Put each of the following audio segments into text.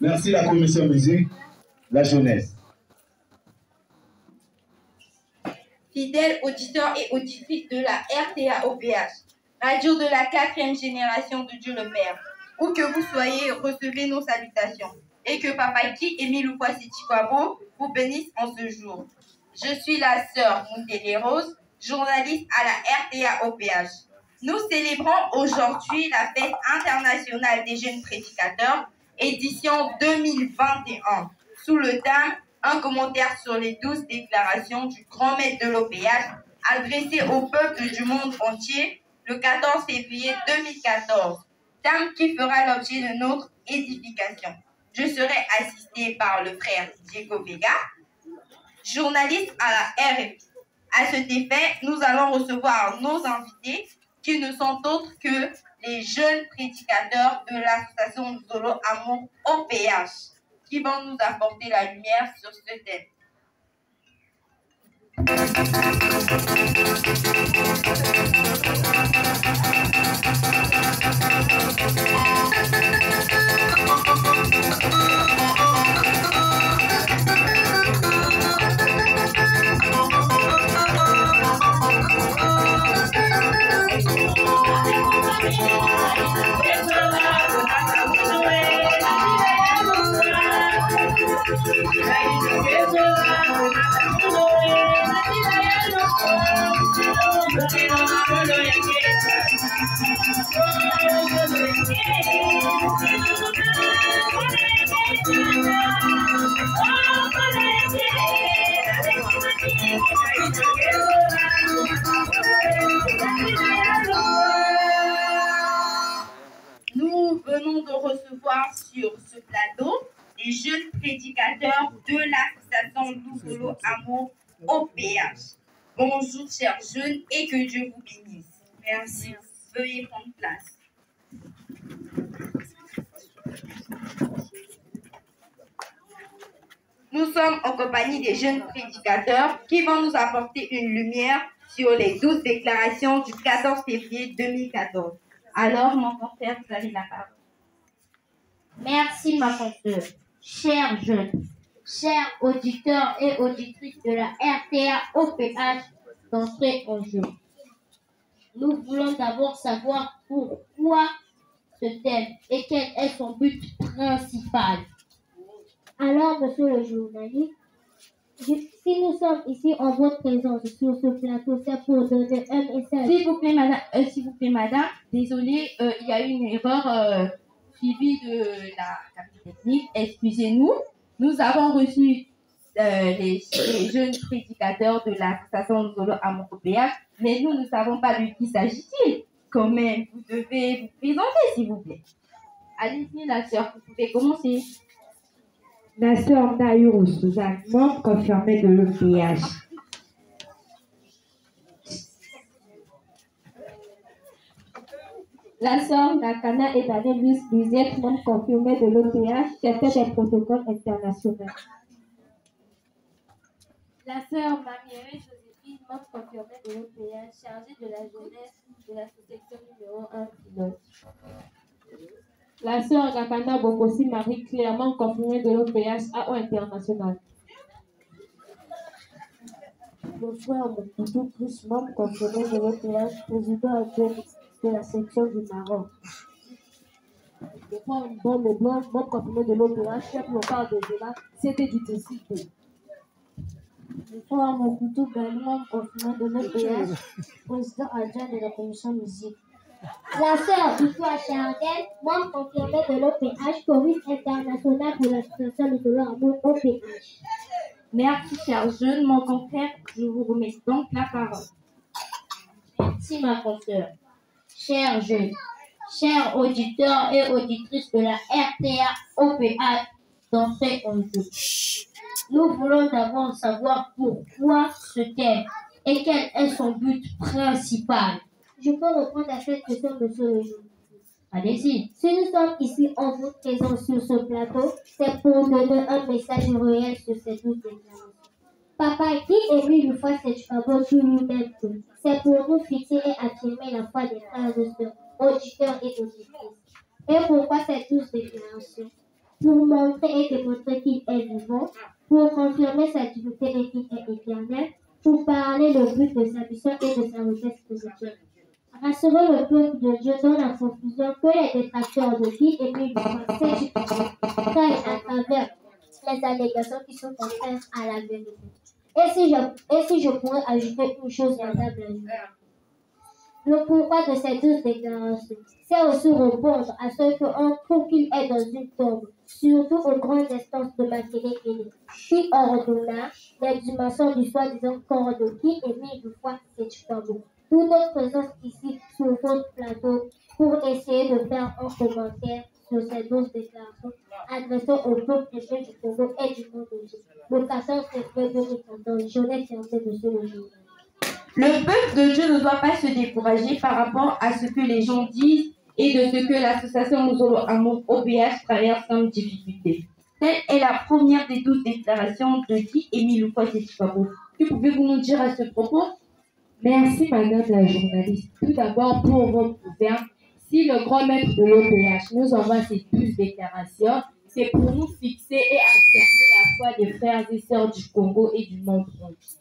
Merci la commission musique, la jeunesse. Fidèles auditeurs et auditrices de la RTA-OPH, radio de la 4e génération de Dieu le Père, où que vous soyez, recevez nos salutations. Et que Papa Ki et Miloukwasi Chikwabo vous bénissent en ce jour. Je suis la sœur Moundélé Rose, journaliste à la RTA-OPH. Nous célébrons aujourd'hui la fête internationale des jeunes prédicateurs, édition 2021, sous le thème « Un commentaire sur les 12 déclarations du grand maître de l'OPH adressées au peuple du monde entier le 14 février 2014, thème qui fera l'objet de notre édification. Je serai assistée par le frère Diego Vega, journaliste à la RFI. À cet effet, nous allons recevoir nos invités qui ne sont autres que les jeunes prédicateurs de l'association Zolo Amour OPH qui vont nous apporter la lumière sur ce thème. Nous venons de recevoir sur ce plateau les jeunes prédicateurs de l'association Zolo Amour OPH. Bonjour chers jeunes et que Dieu vous bénisse. Merci. Veuillez prendre place. Nous sommes en compagnie des jeunes prédicateurs qui vont nous apporter une lumière sur les 12 déclarations du 14 février 2014. Alors, mon confrère, vous avez la parole. Merci, ma consoeur. Chers jeunes, chers auditeurs et auditrices de la RTA-OPH, d'entrée en jeu. Nous voulons d'abord savoir pourquoi ce thème et quel est son but principal. Alors, monsieur le journaliste, si nous sommes ici en votre présence sur ce plateau, c'est pour donner un message. S'il vous plaît, madame, désolée, il y a eu une erreur suivie de la cabine technique. Excusez-nous. Nous avons reçu les jeunes prédicateurs de l'association Zolo Amour OPH, mais nous ne savons pas de qui s'agit-il. Quand même, vous devez vous présenter, s'il vous plaît. Allez-y, la sœur, vous pouvez commencer. La sœur Naïro Suzanne, membre confirmée de l'OPH. La sœur Nakana et Daniel Luziette, membre confirmée de l'OPH, qui a fait des protocoles internationaux. La sœur Mamiere Joséphine, membre confirmée de l'OPH, chargée de la jeunesse de la section numéro 1 pilote. La sœur Nakana Bokosi Marie-Claire, membre confirmée de l'OPH AO International. Le frère Moukoutou Plus, membre confirmé de l'OPH, président actuel de la section du Maroc. Le frère Bon Leblanc, membre confirmé de l'OPH, chef local de Zéla, CD du TCP. Le frère Moukoutou Ben, membre confirmé de l'OPH, président adjoint de la commission musique. La sœur Victoire Chardin, membre confirmé de l'OPH, comité international pour l'association de Zolo Amour OPH. Merci, chers jeunes. Mon confrère, je vous remets donc la parole. Merci, ma consoeur. Chers jeunes, chers auditeurs et auditrices de la RTA-OPH, d'entrée en jeu. Nous voulons d'abord savoir pourquoi ce thème et quel est son but principal. Je peux reprendre à cette question, monsieur le journaliste. Allez-y. Si nous sommes ici en votre présence sur ce plateau, c'est pour donner un message réel sur ces 12 déclarations. Papa qui émit une fois cette parole sur lui-même, c'est pour nous fixer et affirmer la foi des frères et sœurs, auditeurs et auditrices. Et pourquoi ces 12 déclarations? pour montrer et démontrer qu'il est vivant, pour confirmer sa divinité et qu'il est éternel, pour parler le but de sa mission et de sa requête spirituelle. Rassurer le peuple de Dieu dans la confusion que les détracteurs de Guy et lui créent à travers les allégations qui sont contraires à la vérité. Et si je pourrais ajouter une chose, madame la juge, le pourquoi de ces deux déclarations, c'est aussi répondre à ce qu'on trouve qu'il est dans une tombe, surtout aux grandes instances de Makéné-Kéné, qui ordonna l'exhumation du soi-disant corps de Guy et mille fois Séchouabou. Toute notre présence ici sur votre plateau pour essayer de faire un commentaire sur ces deux déclarations adressées au peuple du Congo et du monde entier. Le 14 février 2014, journée fermée, monsieur le juge. Le peuple de Dieu ne doit pas se décourager par rapport à ce que les gens disent et de ce que l'association Mozolo Amour OPH traverse comme difficulté. Telle est la première des 12 déclarations de Guy Émile Loufoy-Séchouabou. Que pouvez-vous nous dire à ce propos? Merci, madame la journaliste. Tout d'abord, pour votre gouverne, si le grand maître de l'OPH nous envoie ces 12 déclarations, c'est pour nous fixer et affirmer la foi des frères et sœurs du Congo et du monde entier.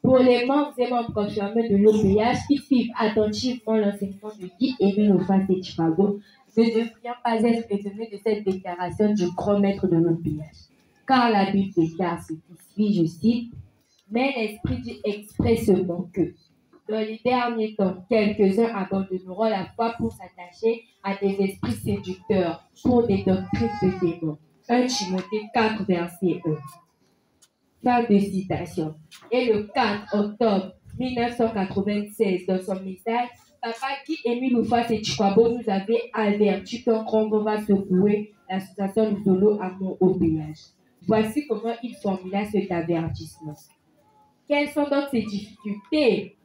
Pour les membres et membres confirmés de l'OPH qui suivent attentivement l'enseignement de Guy Émile Loufoy-Séchouabou, ne devrions pas être étonnés de cette déclaration du grand maître de l'OPH. Car la Bible déclare ce qui suit, je cite, mais l'Esprit dit expressément que, dans les derniers temps, quelques-uns abandonneront la foi pour s'attacher à des esprits séducteurs, pour des doctrines de démons. 1 Timothée 4, verset 1. Fin de citation. Et le 4 octobre 1996, dans son message, Papa Guy Émile Loufoy-Séchouabou nous avait averti qu'un grand vent va secouer l'association Mozolo Amour OPH. Voici comment il formula cet avertissement. Quelles sont donc ces difficultés?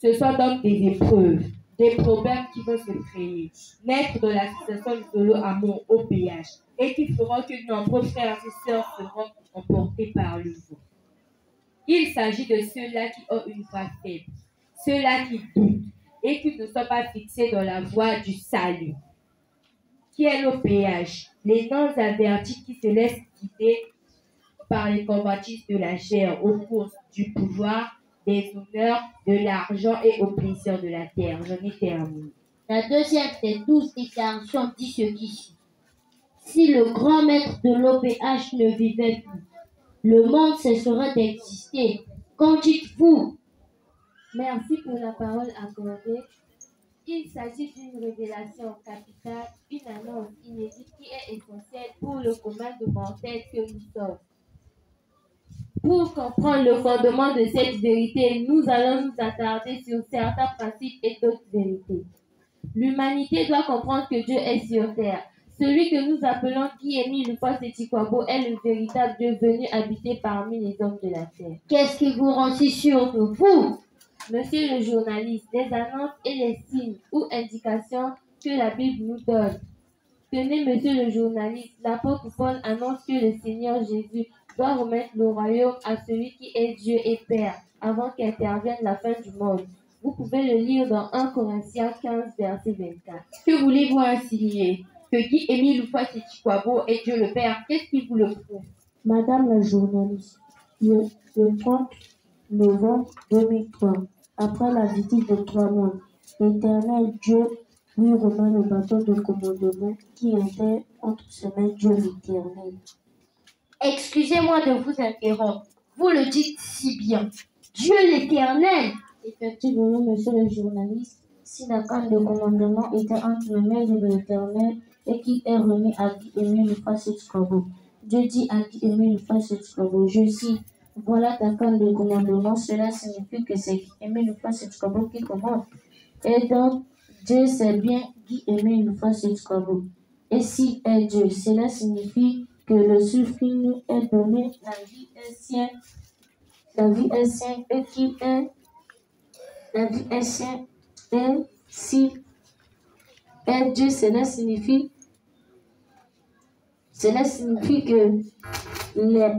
Ce sont donc des épreuves, des problèmes qui vont se créer, naître de l'association Mozolo Amour OPH et qui feront que nombreux frères et sœurs seront emportés par le vent. Il s'agit de ceux-là qui ont une foi faible, ceux-là qui doutent et qui ne sont pas fixés dans la voie du salut. Qui est l'OPH? Les non-avertis qui se laissent guider par les convoitises de la chair aux courses du pouvoir, des honneurs, de l'argent et aux plaisirs de la terre. J'en ai terminé. La deuxième des 12 déclarations dit ce qui suit. Si le grand maître de l'OPH ne vivait plus, le monde cesserait d'exister. Qu'en dites-vous? Merci pour la parole accordée. Il s'agit d'une révélation capitale, une annonce inédite qui est essentielle pour le commun de mortels que nous sommes. Pour comprendre le fondement de cette vérité, nous allons nous attarder sur certains principes et d'autres vérités. L'humanité doit comprendre que Dieu est sur terre. Celui que nous appelons Guy Émile Loufoy-Séchouabou est le véritable Dieu venu habiter parmi les hommes de la terre. Qu'est-ce qui vous rend si sûr que vous? Monsieur le journaliste, les annonces et les signes ou indications que la Bible nous donne. Tenez, monsieur le journaliste, l'apôtre Paul annonce que le Seigneur Jésus doit remettre le royaume à celui qui est Dieu et Père avant qu'intervienne la fin du monde. Vous pouvez le lire dans 1 Corinthiens 15, verset 24. Que voulez-vous insinuer? Que Guy Émile Loufoy-Séchouabou est Dieu le Père, qu'est-ce qui vous le prouve? Madame la journaliste, le 30 novembre 2003, après la visite de 3 mois, l'Éternel Dieu lui remet le bâton de commandement qui était entre ses mains Dieu l'Éternel. Excusez-moi de vous interrompre. Vous le dites si bien. Dieu l'Éternel. Effectivement, monsieur le journaliste, si la canne de commandement était entre les mains de l'Éternel et qu'il est remis à Guy Émile Loufoy-Séchouabou, Dieu dit à Guy Émile Loufoy-Séchouabou, je cite, voilà ta canne de commandement, cela signifie que c'est Guy Émile Loufoy-Séchouabou qui commande. Et donc, Dieu c'est bien Guy Émile Loufoy-Séchouabou. Et si est Dieu, cela signifie que le souffle qui nous est donné, la vie est sienne et qui est la vie est sienne et si est Dieu, cela signifie que les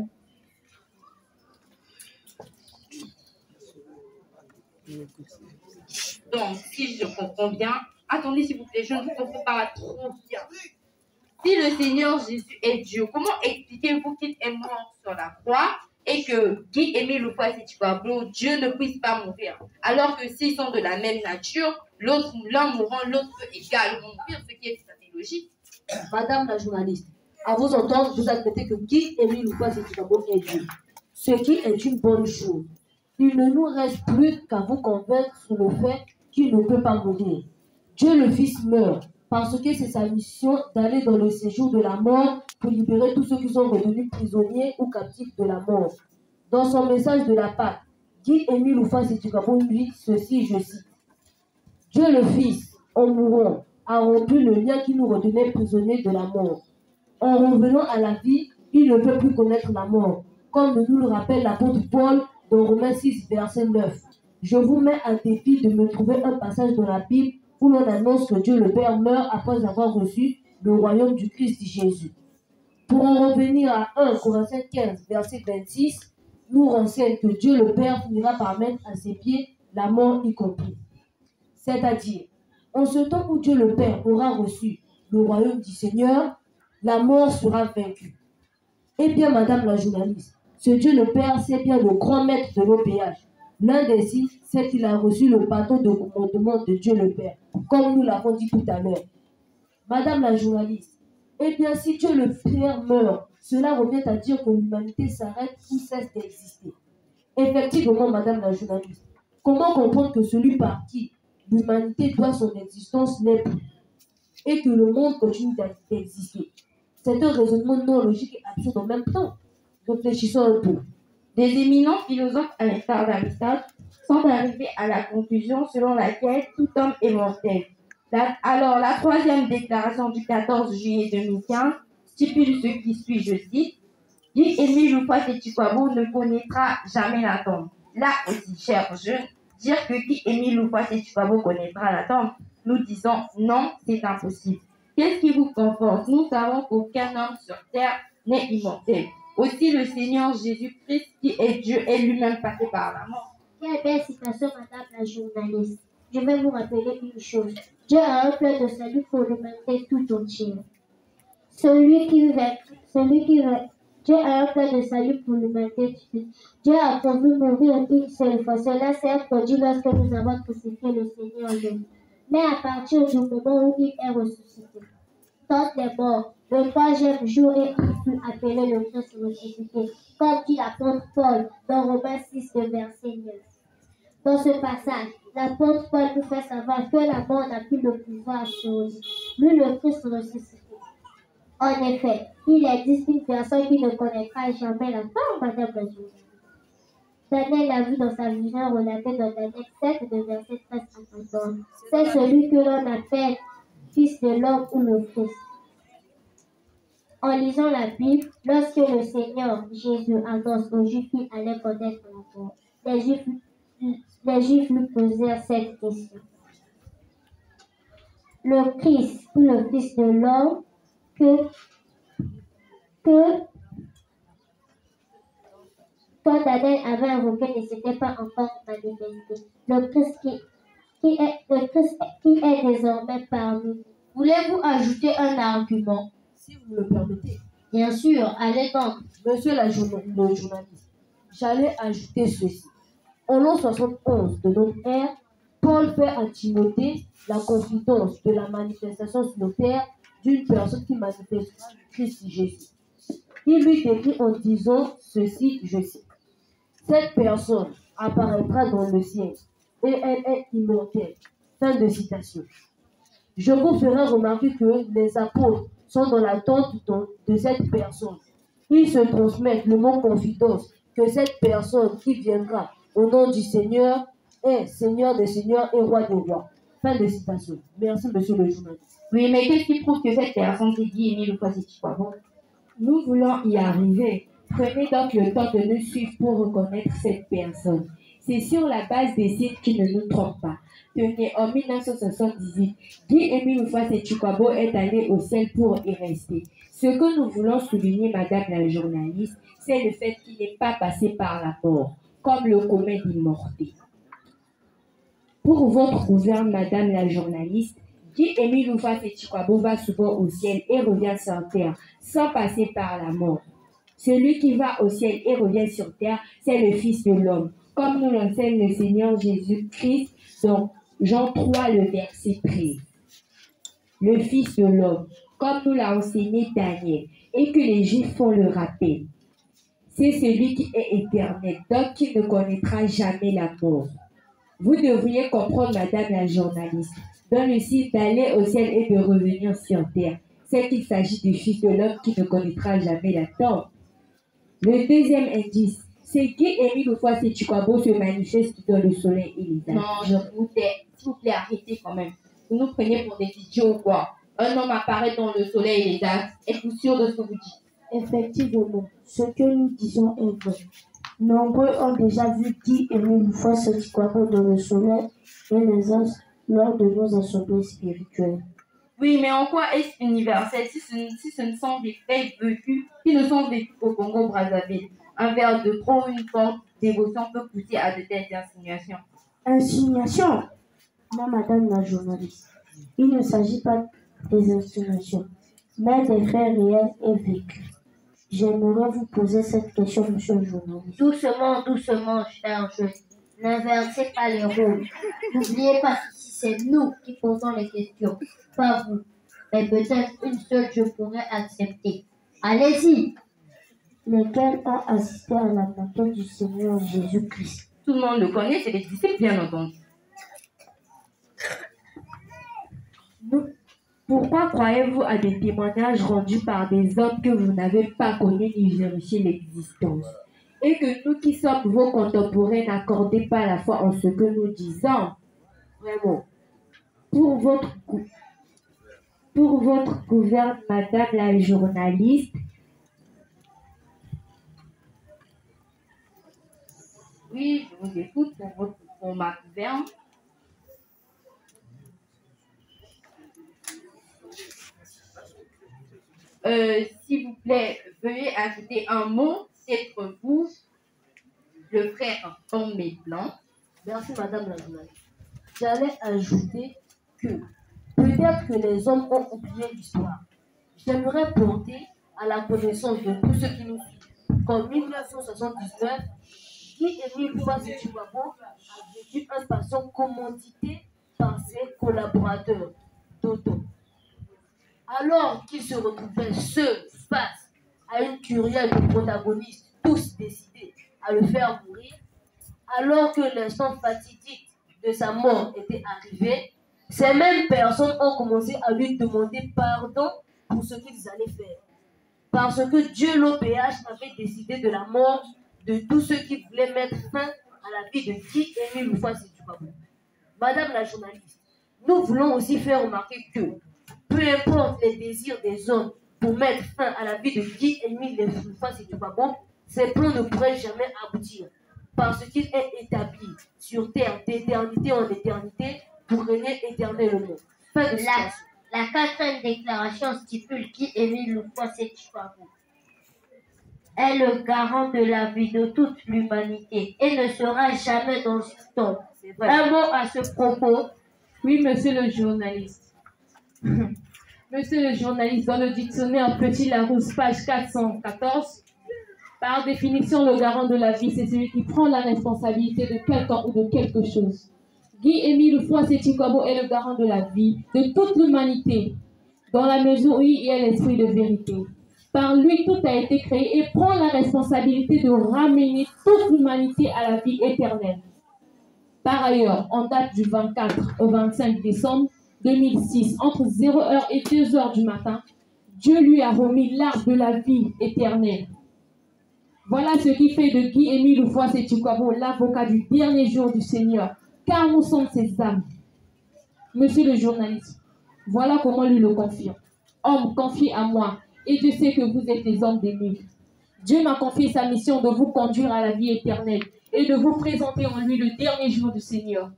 Donc, si je comprends bien, attendez s'il vous plaît, je ne vous comprends pas trop bien. Si le Seigneur Jésus est Dieu, comment expliquez-vous qu'il est mort sur la croix et que Guy-Émile Loufoy-Seti-Kwabo, Dieu ne puisse pas mourir? Alors que s'ils sont de la même nature, l'un mourant, l'autre peut également mourir, ce qui est tout à fait logique. Madame la journaliste, à vous entendre, vous admettez que Guy-Émile Loufoy-Seti-Kwabo est Dieu, ce qui est une bonne chose. Il ne nous reste plus qu'à vous convaincre sur le fait qu'il ne peut pas mourir. Dieu le Fils meurt parce que c'est sa mission d'aller dans le séjour de la mort pour libérer tous ceux qui sont revenus prisonniers ou captifs de la mort. Dans son message de la Pâque, Guy-Émile Loufoy-Seti-Kwabo dit ceci, je cite: Dieu le Fils, en mourant, a rompu le lien qui nous retenait prisonniers de la mort. En revenant à la vie, il ne peut plus connaître la mort, comme nous le rappelle l'apôtre Paul dans Romains 6, verset 9. Je vous mets à défi de me trouver un passage dans la Bible où l'on annonce que Dieu le Père meurt après avoir reçu le royaume du Christ Jésus. Pour en revenir à 1 Corinthiens 15, verset 26, nous renseigne que Dieu le Père finira par mettre à ses pieds la mort y compris. C'est-à-dire, en ce temps où Dieu le Père aura reçu le royaume du Seigneur, la mort sera vaincue. Eh bien, madame la journaliste, ce Dieu le Père, c'est bien le grand maître de l'OPH. L'un des signes, c'est qu'il a reçu le bâton de commandement de Dieu le Père, comme nous l'avons dit tout à l'heure. Madame la journaliste, eh bien, si Dieu le Père meurt, cela revient à dire que l'humanité s'arrête ou cesse d'exister. Effectivement, madame la journaliste, comment comprendre que celui par qui l'humanité doit son existence n'est plus et que le monde continue d'exister? C'est un raisonnement non logique et absurde en même temps. Réfléchissons un peu. Des éminents philosophes à l'instar d'Aristote sont arrivés à la conclusion selon laquelle tout homme est mortel. Alors, la troisième déclaration du 14 juillet 2015 stipule ce qui suit, je cite: Guy-Émile Loufoy-Seti-Kwabo ne connaîtra jamais la tombe. Là aussi, chers jeunes, dire que Guy-Émile Loufoy-Seti-Kwabo connaîtra la tombe, nous disons non, c'est impossible. Qu'est-ce qui vous conforte? Nous savons qu'aucun homme sur terre n'est immortel. Aussi, le Seigneur Jésus-Christ, qui est Dieu, est lui-même passé par la mort. Quelle belle citation, madame la journaliste. Je vais vous rappeler une chose. Dieu a un plan de salut pour l'humanité tout entière. Dieu a un plan de salut pour l'humanité. Dieu a promis mourir une seule fois. Cela s'est produit lorsque nous avons crucifié le Seigneur lui. Mais à partir du moment où il est ressuscité, tant des morts, le troisième jour, et il fut appelé le Christ ressuscité, comme dit l'apôtre Paul dans Romains 6, verset 9. Dans ce passage, l'apôtre Paul nous fait savoir que la mort n'a plus le pouvoir sur lui, le Christ ressuscité. En effet, il existe une personne qui ne connaîtra jamais la mort, madame la journaliste. Daniel l'a vu dans sa vision relatée dans Daniel 7, de verset 13 à 14. C'est celui que l'on appelle Fils de l'homme ou le Christ. En lisant la Bible, lorsque le Seigneur Jésus annonce aux Juifs qu'il allait connaître la mort, les Juifs lui posèrent cette question. Le Christ ou le Fils de l'homme que quand Daniel avait invoqué ne s'était pas encore manifesté. Le Christ qui est désormais parmi nous. Voulez-vous ajouter un argument? Si vous me le permettez. Bien sûr, allez donc. Monsieur le journaliste, j'allais ajouter ceci. En l'an 71 de notre ère, Paul fait à Timothée la confidence de la manifestation sur la terre d'une personne qui manifestera le Christ Jésus. Il lui décrit en disant ceci, je cite: cette personne apparaîtra dans le ciel et elle est immortelle. Fin de citation. Je vous ferai remarquer que les apôtres sont dans l'attente de cette personne. Ils se transmettent le mot confidence que cette personne qui viendra au nom du Seigneur est Seigneur des seigneurs et roi des rois. Fin de citation. Merci, monsieur le journaliste. Oui, mais qu'est-ce qui prouve que cette personne s'est dit Émile Loufoy-Seti-Kwabo? Nous voulons y arriver. Prenez donc le temps de nous suivre pour reconnaître cette personne. C'est sur la base des signes qui ne nous trompent pas. Tenez, en 1978, Guy-Émile Loufoy-Seti-Kwabo est allé au ciel pour y rester. Ce que nous voulons souligner, madame la journaliste, c'est le fait qu'il n'est pas passé par la mort, comme le commun des mortels. Pour votre gouverne, madame la journaliste, Guy-Émile Loufa Sétikwabo va souvent au ciel et revient sur terre, sans passer par la mort. Celui qui va au ciel et revient sur terre, c'est le Fils de l'homme, comme nous l'enseigne le Seigneur Jésus-Christ dans Jean 3, le verset 13. Le Fils de l'homme, comme nous l'a enseigné Daniel, et que les Juifs font le rappel. C'est celui qui est éternel, donc qui ne connaîtra jamais la mort. Vous devriez comprendre, madame la journaliste, dans le site d'aller au ciel et de revenir sur terre, c'est qu'il s'agit du Fils de l'homme qui ne connaîtra jamais la mort. Le deuxième indice, c'est Guy-Émile Loufa Sétikwabo se manifeste dans le soleil et les astres. Non, je vous tais. S'il vous plaît, arrêtez quand même. Vous nous prenez pour des idiots ou quoi? Un homme apparaît dans le soleil et les astres. Êtes-vous sûr de ce que vous dites? Effectivement, ce que nous disons est vrai. Nombreux ont déjà vu Guy-Émile Loufa Sétikwabo dans le soleil et les astres lors de nos assemblées spirituelles. Oui, mais en quoi est-ce universel si ce ne sont des faits vécus qui ne sont vécus au Congo-Brazzaville? Un verre de trop ou une forte dévotion peut pousser à de telles insinuations. Insinuations? Non, madame la journaliste. Il ne s'agit pas des insinuations, mais des faits réels et vécus. J'aimerais vous poser cette question, monsieur le journaliste. Doucement, doucement, cher jeu. N'inversez pas les rôles. N'oubliez pas qu'ici, c'est nous qui posons les questions, pas vous. Mais peut-être une seule je pourrais accepter. Allez-y. Lesquels ont assisté à la baptême du Seigneur Jésus-Christ? Tout le monde le connaît, c'est les disciples, bien entendu. Pourquoi croyez-vous à des témoignages rendus par des hommes que vous n'avez pas connus ni vérifié l'existence? Et que nous qui sommes vos contemporains n'accordez pas la foi en ce que nous disons? Vraiment. Pour votre gouverne, madame la journaliste, Oui, je vous écoute pour ma gouverne. S'il vous plaît, veuillez ajouter un mot, c'est pour vous, le frère Homme Blanc. Merci, madame la journaliste. J'allais ajouter que peut-être que les hommes ont oublié l'histoire. J'aimerais porter à la connaissance de tous ceux qui nous suivent qu'en 1979, Guy-Émile Loufa Sétikwabo a vécu un patient commandité par ses collaborateurs d'auto. Alors qu'il se retrouvait seul face à une kyrielle de protagonistes, tous décidés à le faire mourir, alors que l'instant fatidique de sa mort était arrivé, ces mêmes personnes ont commencé à lui demander pardon pour ce qu'ils allaient faire. Parce que Dieu l'OPH avait décidé de la mort de tous ceux qui voulaient mettre fin à la vie de Guy-Émile Loufa Sétikwabo. Madame la journaliste, nous voulons aussi faire remarquer que peu importe les désirs des hommes pour mettre fin à la vie de Guy-Émile Loufa Sétikwabo, ces plans ne pourraient jamais aboutir parce qu'il est établi sur terre d'éternité en éternité pour régner éternellement. Fin de citation. La quatrième déclaration stipule Guy-Émile Loufa Sétikwabo est le garant de la vie de toute l'humanité et ne sera jamais dans ce temps. Un mot à ce propos. oui, monsieur le journaliste. Monsieur le journaliste, dans le dictionnaire Petit Larousse, page 414, par définition, le garant de la vie, c'est celui qui prend la responsabilité de quelqu'un ou de quelque chose. Guy-Émile Loufa Sétikwabo est le garant de la vie de toute l'humanité, dans la mesure où il est l'esprit de vérité. Par lui, tout a été créé et prend la responsabilité de ramener toute l'humanité à la vie éternelle. Par ailleurs, en date du 24 au 25 décembre 2006, entre 0h et 2h du matin, Dieu lui a remis l'arbre de la vie éternelle. Voilà ce qui fait de Guy-Émile Loufa Sétikwabo l'avocat du dernier jour du Seigneur, car nous sommes ses âmes. Monsieur le journaliste, voilà comment lui le confirme. Homme confié à moi, et je sais que vous êtes des hommes d'Émile. Dieu m'a confié sa mission de vous conduire à la vie éternelle et de vous présenter en lui le dernier jour du Seigneur.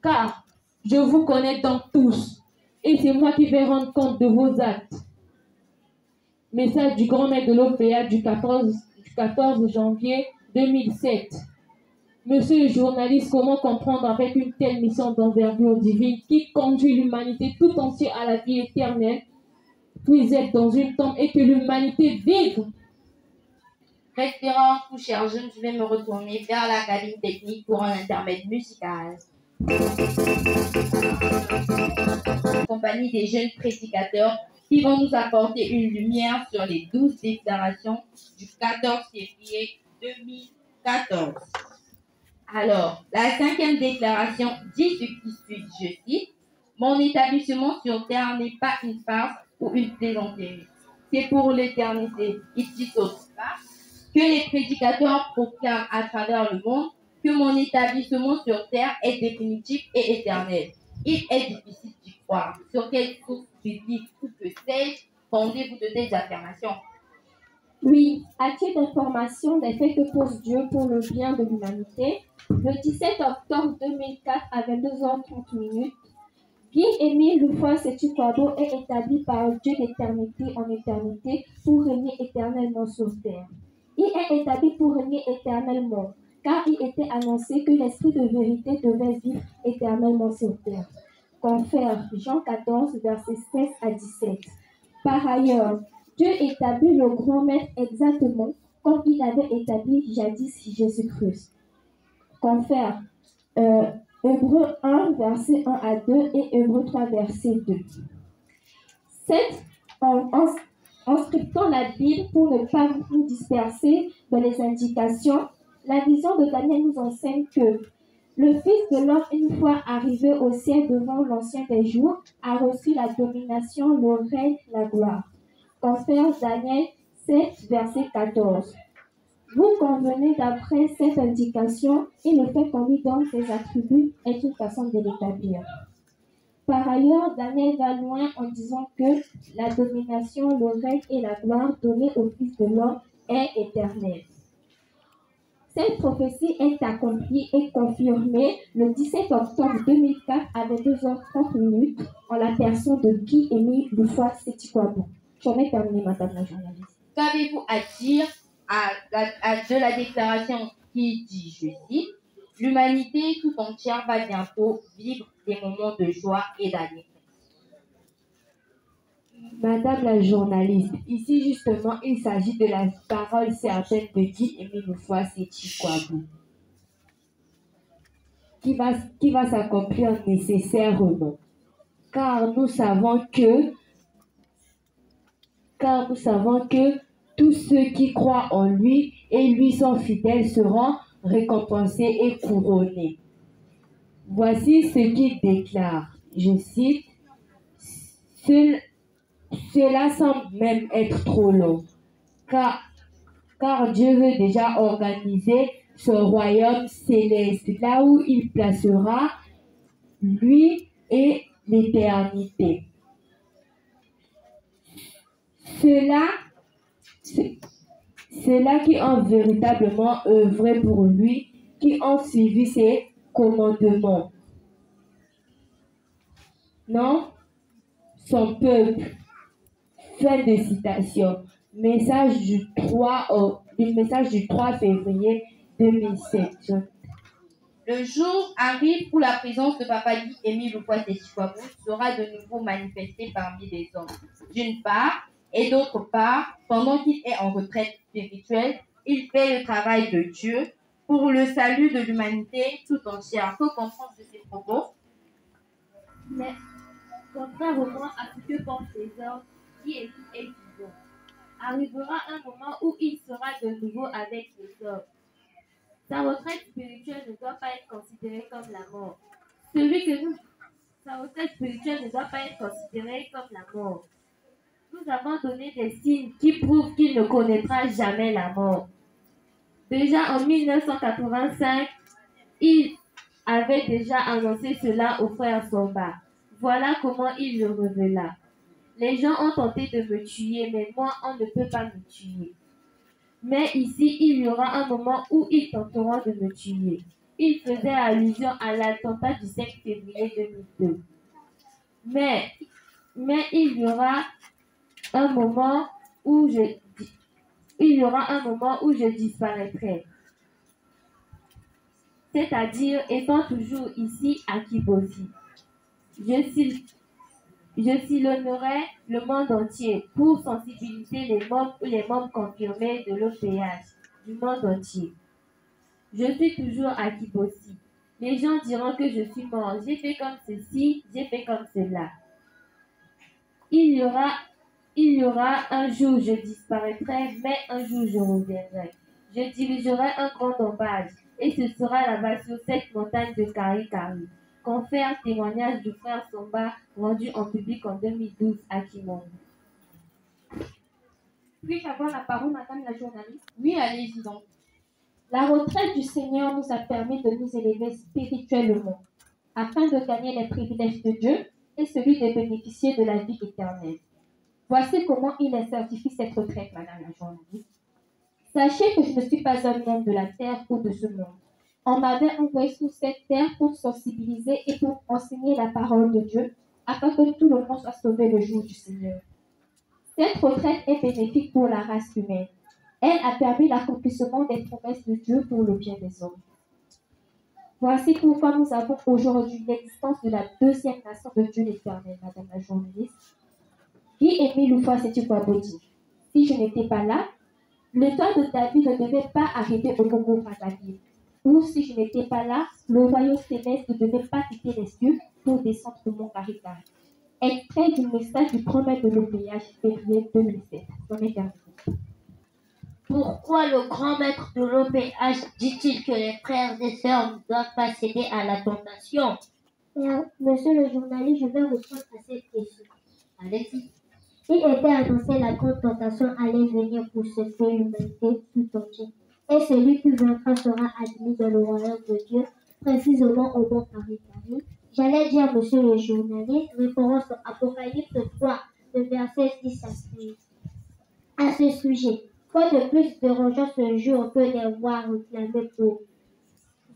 Car je vous connais donc tous, et c'est moi qui vais rendre compte de vos actes. Message du grand maître de l'OPA du 14 janvier 2007. Monsieur le journaliste, comment comprendre avec une telle mission d'envergure divine qui conduit l'humanité tout entière à la vie éternelle, puis être dans une tombe et que l'humanité vive? Respirant, tout cher jeune, je vais me retourner vers la cabine technique pour un intermède musical. En compagnie des jeunes prédicateurs qui vont nous apporter une lumière sur les 12 déclarations du 14 février 2014. Alors, la 5e déclaration dit ce qui suit, je cite, « Mon établissement sur terre n'est pas une farce ou une plaisanterie. C'est pour l'éternité. » Il dit autre part que les prédicateurs proclament à travers le monde que mon établissement sur terre est définitif et éternel. Il est difficile d'y croire. Sur quelle source biblique ou que sais-je fondez-vous de telles affirmations? Oui, à titre d'information des faits que pose Dieu pour le bien de l'humanité, le 17 octobre 2004 à 22h30, Guy-Émile Loufoy-Sétukwabo est établi par Dieu d'éternité en éternité pour régner éternellement sur terre. Il est établi pour régner éternellement, car il était annoncé que l'Esprit de vérité devait vivre éternellement sur terre. Confère Jean 14, versets 16 à 17. Par ailleurs, Dieu établit le grand maître exactement comme il avait établi jadis Jésus-Christ. Confère Hébreux 1, verset 1 à 2 et Hébreux 3, verset 2. 7. En scriptant la Bible pour ne pas vous disperser dans les indications, la vision de Daniel nous enseigne que le Fils de l'homme, une fois arrivé au ciel devant l'Ancien des jours, a reçu la domination, le règne, la gloire. Confère Daniel 7, verset 14. Vous convenez d'après cette indication et le fait qu'on lui donne ses attributs est une façon de l'établir. Par ailleurs, Daniel va loin en disant que la domination, le règne et la gloire donnée au Fils de l'homme est éternelle. Cette prophétie est accomplie et confirmée le 17 octobre 2004 à 22h30 en la personne de Guy-Émile Loufoy-Sétukwabo. J'en ai terminé, madame la journaliste. Qu'avez-vous à dire de la déclaration qui dit, je cite, « L'humanité tout entière va bientôt vivre des moments de joie et d'allégresse. » Madame la journaliste, ici justement, il s'agit de la parole certaine de Guy-Émile Loufoy-Sétukwabo qui va s'accomplir nécessairement, car nous savons que tous ceux qui croient en lui et lui sont fidèles seront récompensés et couronnés. Voici ce qu'il déclare, je cite, « Cela semble même être trop long, car Dieu veut déjà organiser son royaume céleste, là où il placera lui et l'éternité. Ceux-là qui ont véritablement œuvré pour lui, qui ont suivi ses commandements. Non, son peuple. Fin de citation. Message du 3 février 2007. Le jour arrive où la présence de Papa Guy-Émile Loufoy-Sétukwabo sera de nouveau manifestée parmi les hommes. D'une part, et d'autre part, pendant qu'il est en retraite spirituelle, il fait le travail de Dieu pour le salut de l'humanité tout entière. Que comprendre de ces propos? Mais, contrairement à ce que pensent les hommes, qui est vivant, arrivera un moment où il sera de nouveau avec les hommes. Sa retraite spirituelle ne doit pas être considérée comme la mort. Sa retraite spirituelle ne doit pas être considérée comme la mort. Nous avons donné des signes qui prouvent qu'il ne connaîtra jamais la mort. Déjà en 1985, il avait déjà annoncé cela au frère Somba. Voilà comment il le révéla. Les gens ont tenté de me tuer, mais moi, on ne peut pas me tuer. Mais ici, il y aura un moment où ils tenteront de me tuer. Il faisait allusion à l'attentat du 5 février 2002. Mais il y aura un moment où je disparaîtrai. c'est-à-dire étant toujours ici à Kibosi. Je sillonnerai le monde entier pour sensibiliser les membres confirmés de l'OPH du monde entier. Je suis toujours à Kibosi. Les gens diront que je suis mort. J'ai fait comme ceci, j'ai fait comme cela. Il y aura un jour où je disparaîtrai, mais un jour je reviendrai. Je dirigerai un grand dommage, et ce sera là-bas sur cette montagne de Kari-Kari. Confère témoignage du frère Somba rendu en public en 2012 à Kimon. Puis-je avoir la parole, madame la journaliste? Oui, allez-y donc. La retraite du Seigneur nous a permis de nous élever spirituellement, afin de gagner les privilèges de Dieu et celui de bénéficier de la vie éternelle. Voici comment il a certifié cette retraite, madame la journaliste. Sachez que je ne suis pas un homme de la terre ou de ce monde. On m'avait envoyé sur cette terre pour sensibiliser et pour enseigner la parole de Dieu, afin que tout le monde soit sauvé le jour du Seigneur. Cette retraite est bénéfique pour la race humaine. Elle a permis l'accomplissement des promesses de Dieu pour le bien des hommes. Voici pourquoi nous avons aujourd'hui l'existence de la deuxième nation de Dieu l'Éternel, madame la journaliste. Guy Émile Houphouët-Boigny. Si je n'étais pas là, le temps de David ne devait pas arriver au Congo-Brazzaville. Ou si je n'étais pas là, le royaume céleste ne devait pas quitter les cieux pour descendre au mont Caritas. Extrait du message du 1er de l'OPH, février 2007. J'en ai terminé. Pourquoi le grand maître de l'OPH dit-il que les frères et sœurs ne doivent pas céder à la tentation? Monsieur le journaliste, je vais répondre à cette question. Allez-y. Il était annoncé la grande tentation allait venir pour secouer l'humanité tout entière. Et celui qui vaincra sera admis dans le royaume de Dieu, précisément au mont Cari-Kari. J'allais dire, monsieur le journaliste, référence à Apocalypse 3, le verset 10 à 13. À ce sujet, quoi de plus dérangeant ce jour que de voir réclamer pour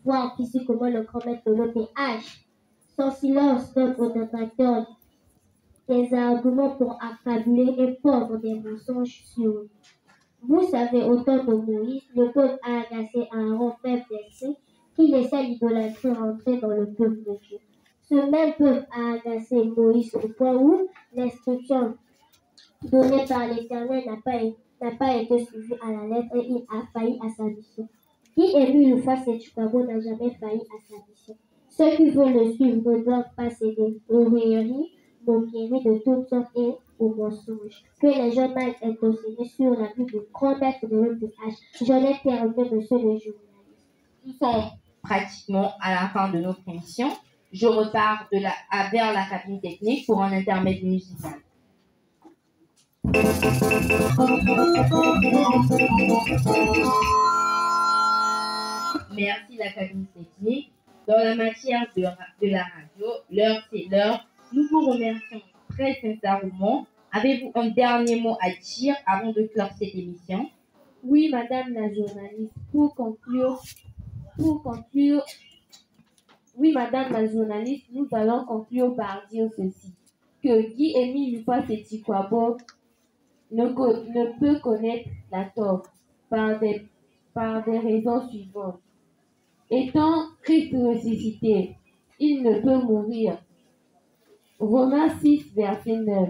voir physiquement le grand maître de l'OPH? Son silence donne aux détracteurs des arguments pour accabler et pondre des mensonges sur eux. Vous savez, au temps de Moïse, le peuple a agacé Aaron, faible d'esprit, qui laissa l'idolâtrie rentrer dans le peuple de Dieu. Ce même peuple a agacé Moïse au point où l'instruction donnée par l'Éternel n'a pas été suivie à la lettre et il a failli à sa mission. Qui Émile Houphouët-Boigny n'a jamais failli à sa mission. Ceux qui veulent le suivre ne doivent pas céder aux rêveries, moqueries de toutes sortes et aux mensonges que les jeunes mâles aient enseigné sur la vie du grand maître de l'OPH. J'en ai terminé, monsieur le journaliste. Nous sommes pratiquement à la fin de notre émission. Je repars vers la cabine technique pour un intermède musical. Merci la cabine technique. Dans la matière de la radio, l'heure c'est l'heure. Nous vous remercions très sincèrement. Avez-vous un dernier mot à dire avant de clore cette émission? Oui, madame la journaliste, pour conclure, oui, madame la journaliste, nous allons conclure par dire ceci, que Guy Émile Houphouët-Boigny ne peut connaître la tort par des raisons suivantes. Étant Christ ressuscité, il ne peut mourir. Romains 6, verset 9.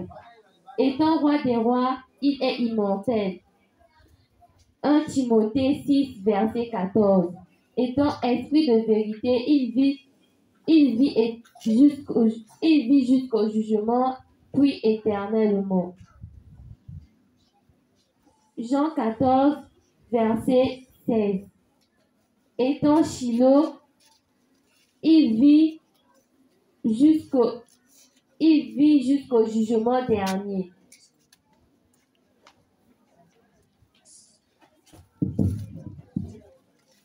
Étant roi des rois, il est immortel. 1 Timothée 6, verset 14. Étant esprit de vérité, il vit jusqu'au jugement, puis éternellement. Jean 14, verset 16. Étant Shiloh, il vit jusqu'au jugement dernier.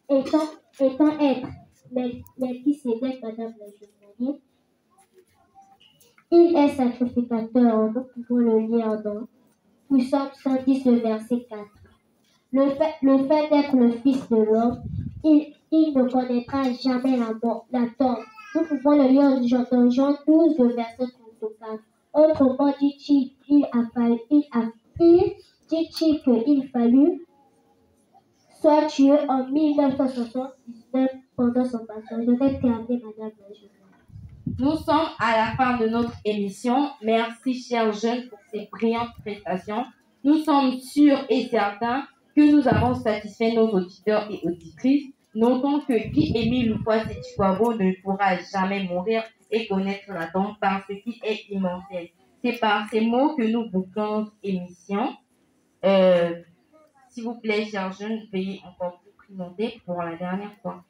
Étant être Melchisédek, madame la journaliste, il est sacrificateur, nous pouvons le lire dans Psaume 110, le verset 4. Le fait d'être le Fils de l'homme, il ne connaîtra jamais la tort. Nous pouvons le lire dans Jean 12, le verset 34. Autrement dit-il, dit-il qu'il fallut soit tué en 1978 même pendant son passage. Je vais terminer, madame la journaliste. Nous sommes à la fin de notre émission. Merci, chers jeunes, pour ces brillantes prestations. Nous sommes sûrs et certains que nous avons satisfait nos auditeurs et auditrices. Notons que Guy-Émile Loufois-Sétikwabo ne pourra jamais mourir et connaître la tombe parce qu'il est immortel. C'est par ces mots que nous bouclons notre émission. S'il vous plaît, chers jeunes, veuillez encore vous présenter pour la dernière fois.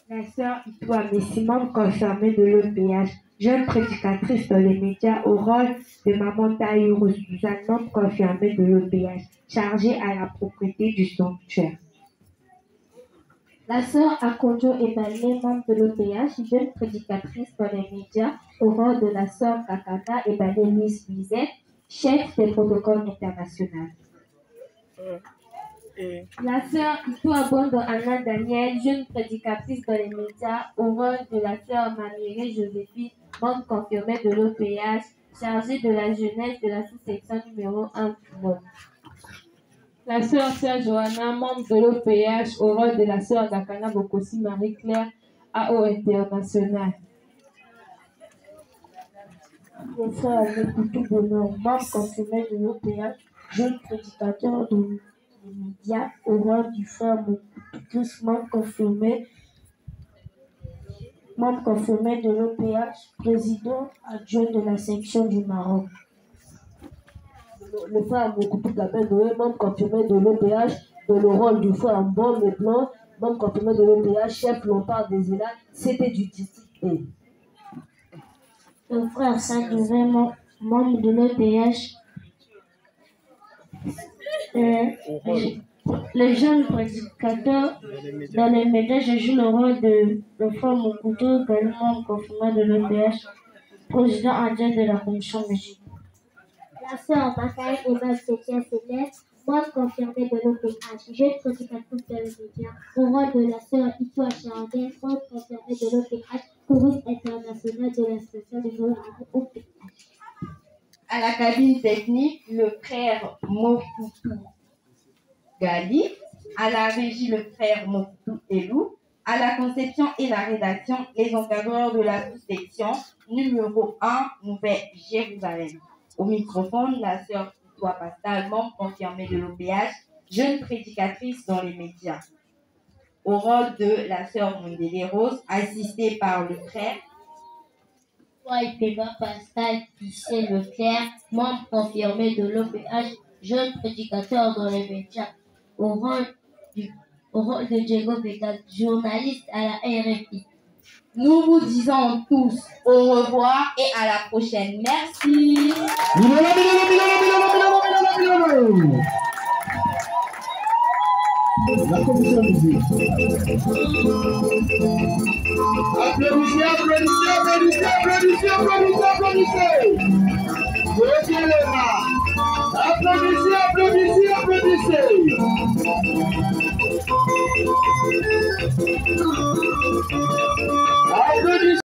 La sœur Itoua Messi, membre confirmée de l'EPH, jeune prédicatrice dans les médias au rôle de Maman Taïro Suzanne, membre confirmée de l'EPH, chargée à la propriété du sanctuaire. La sœur Akonjo Ebalé, membre de l'OPH, jeune prédicatrice dans les médias, au rang de la sœur Kakata Ebalé Louise Bizet, chef des protocoles internationaux. La sœur Itoua Bondo Anna Daniel, jeune prédicatrice dans les médias, au rôle de la sœur Mamiré Joséphine, membre confirmée de l'OPH, chargée de la jeunesse de la sous-section numéro 1 Fumon. La sœur Johanna, membre de l'OPH, au rôle de la sœur Dakana Bokosi Marie-Claire, AO International. Le frère Mekoutou Bonheur, membre confirmé de l'OPH, jeune prédicateur de les médias, au rôle du frère Mekoutou, membre confirmé de l'OPH, président adjoint de la section du Maroc. Le frère Mekoutou Gabin Noé, membre confirmé de l'OPH, dans le rôle du frère Mbom et Blanc, membre confirmé de l'OPH, chef Lompard des États, c'était du district E. Le frère Saint-Duvin, membre de l'OPH, le jeune prédicateur dans les médias, je joue le rôle de le frère Mekoutou, également confirmé de l'OPH, président adjoint de la commission musique. La sœur Makaï Emma Sétia Céleste, membre confirmée de l'OPH, jeune prédicatrice de médias, au rôle de la sœur Itoua Chardin, membre confirmée de l'OPH, chorus international de la station de l'OPH. À la cabine technique, le frère Mokoutou Gali, à la régie, le frère Mokoutou Elou, à la conception et la rédaction, les encadreurs de la sous-section numéro 1, Nouvelle-Jérusalem. Au microphone, la sœur Itoua Pascal, membre confirmée de l'OPH, jeune prédicatrice dans les médias. Au rôle de la sœur Mondele Rose, assistée par le frère Itoua Pascal Tissé Leclerc, membre confirmé de l'OPH, jeune prédicateur dans les médias. Au rôle de Diego Bégal, journaliste à la RFI. Nous vous disons tous au revoir et à la prochaine. Merci. La commission musique. Applaudissez, applaudissez, applaudissez.